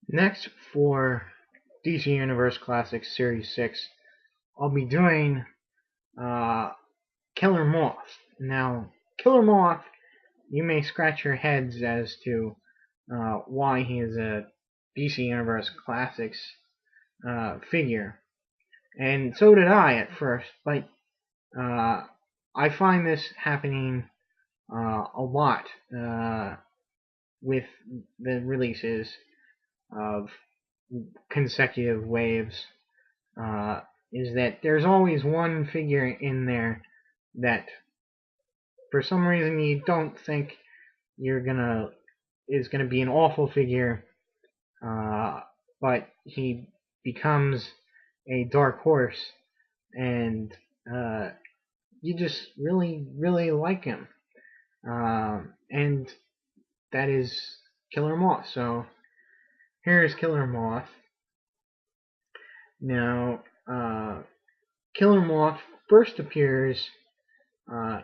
Next, for DC Universe Classics Series 6, I'll be doing uh, Killer Moth. Now, Killer Moth, you may scratch your heads as to why he is a DC Universe Classics figure. And so did I at first, but I find this happening a lot with the releases of consecutive waves, uh, is that there's always one figure in there that for some reason you don't think you're gonna is gonna be an awful figure, uh, but he becomes a dark horse, and you just really like him, and that is Killer Moth. So here's Killer Moth. Now, Killer Moth first appears uh,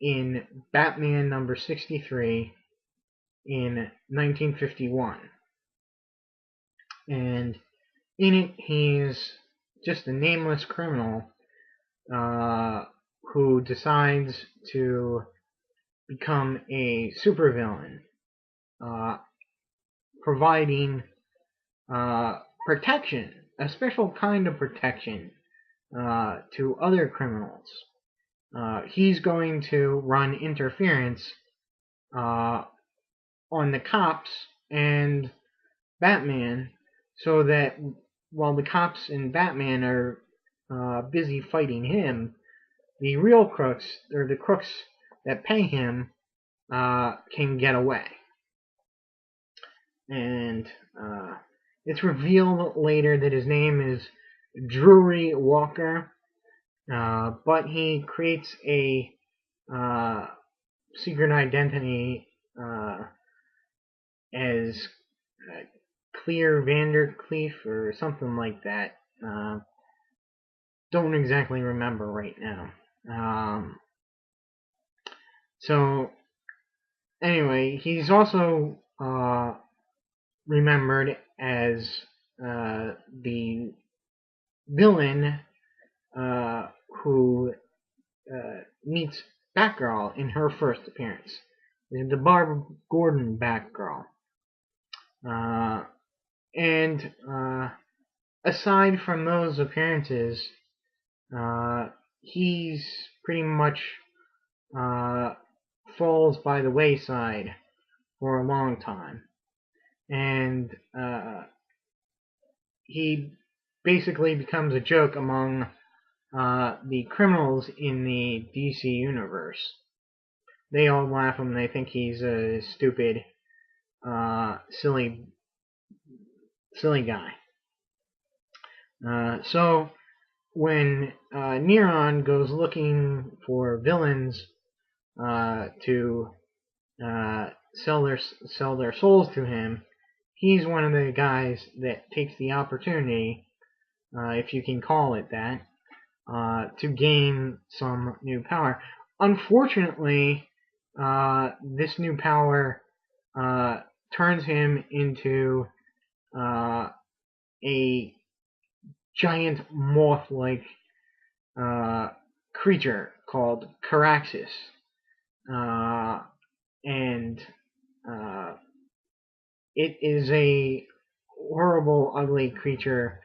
in Batman number 63 in 1951. And in it, he's just a nameless criminal who decides to become a supervillain, uh, providing protection, a special kind of protection to other criminals. He's going to run interference uh, on the cops and Batman, so that while the cops and Batman are busy fighting him, the real crooks, or the crooks that pay him, can get away. And it's revealed later that his name is Drury Walker, but he creates a secret identity as Clear Vandercleef or something like that. Don't exactly remember right now. So anyway, he's also remembered as the villain who meets Batgirl in her first appearance, the Barbara Gordon Batgirl. And aside from those appearances, he's pretty much falls by the wayside for a long time. And he basically becomes a joke among the criminals in the DC universe. They all laugh him. They think he's a stupid, silly guy. So when Neron goes looking for villains to sell their souls to him, he's one of the guys that takes the opportunity, if you can call it that, to gain some new power. Unfortunately, this new power turns him into a giant moth-like creature called Caraxus. And it is a horrible, ugly creature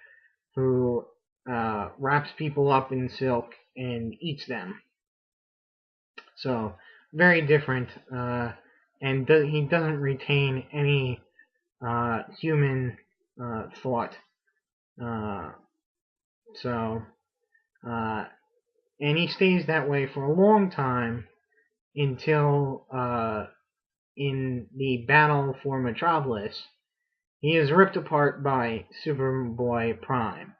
who wraps people up in silk and eats them. So very different, and he doesn't retain any human thought. So, and he stays that way for a long time until in the battle for Metropolis, he is ripped apart by Superboy Prime.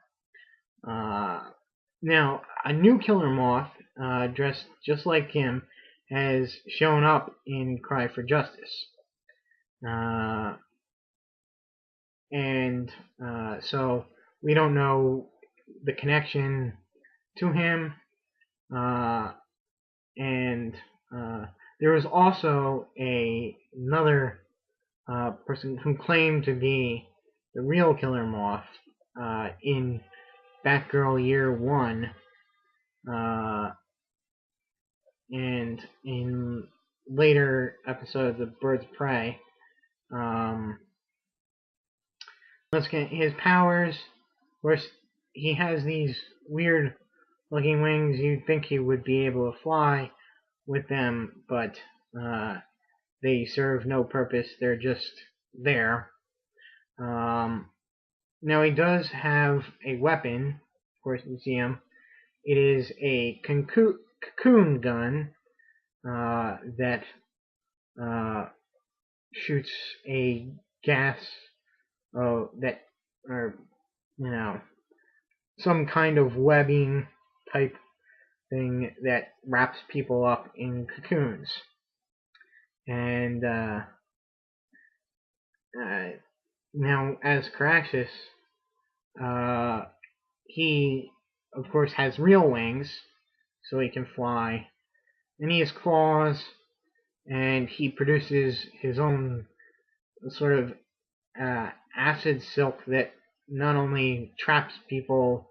Now, a new Killer Moth, dressed just like him, has shown up in Cry for Justice. And so we don't know the connection to him. And there was also another person who claimed to be the real Killer Moth in Batgirl Year 1, and in later episodes of Birds of Prey. Let's get his powers. Of course, he has these weird looking wings. You'd think he would be able to fly with them, but they serve no purpose. They're just there. Now he does have a weapon. Of course, you see him. It is a cocoon gun that shoots a gas that, or some kind of webbing type thing that wraps people up in cocoons. And now, as Caraxus, he, of course, has real wings, so he can fly. And he has claws, and he produces his own sort of acid silk that not only traps people,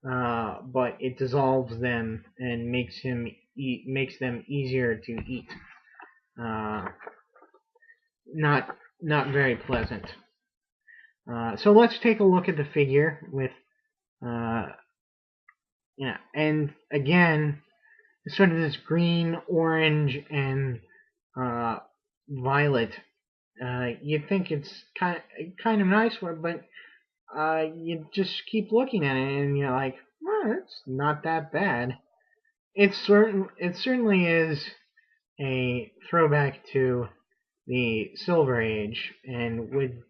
but it dissolves them and makes them easier to eat. Not very pleasant. So let's take a look at the figure with, and again, sort of this green, orange, and violet. You'd think it's kind of nice, but you just keep looking at it and you're like, well, it's not that bad. It certainly is a throwback to the Silver Age, and would,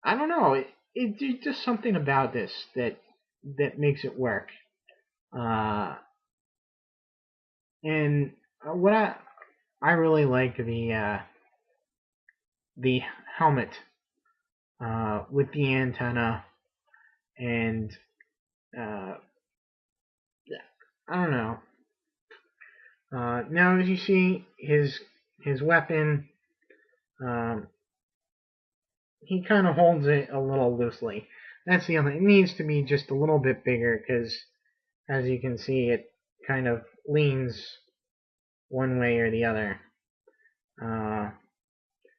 I don't know, it's just something about this that makes it work. And what I really like the helmet with the antenna, and I don't know. Now, as you see, his weapon, he kind of holds it a little loosely. That's the other. It needs to be just a little bit bigger because, as you can see, it kind of leans one way or the other.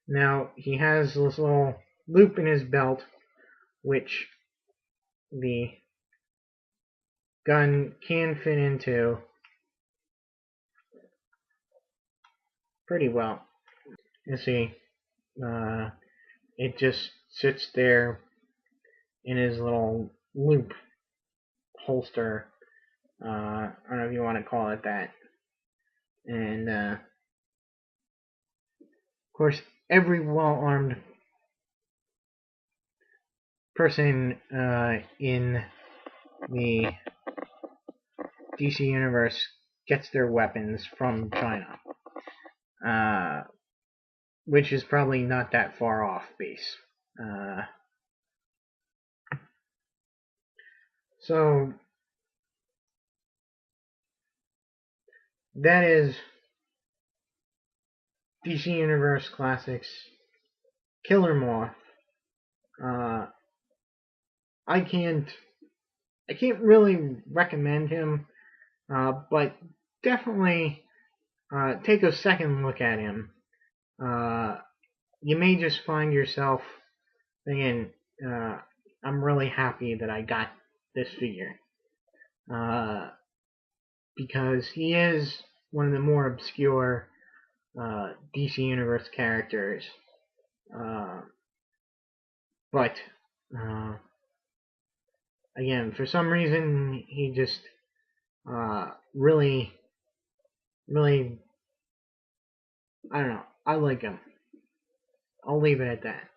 Now, he has this little loop in his belt, which the gun can fit into pretty well. You see, it just sits there in his little loop holster. I don't know if you want to call it that. And of course, every well-armed person in the DC universe gets their weapons from China, which is probably not that far off base. So that is DC Universe Classics Killer Moth. I can't really recommend him, but definitely take a second look at him. You may just find yourself thinking, I'm really happy that I got this figure. Because he is one of the more obscure DC Universe characters. But again, for some reason, he just really, I don't know, I like him. I'll leave it at that.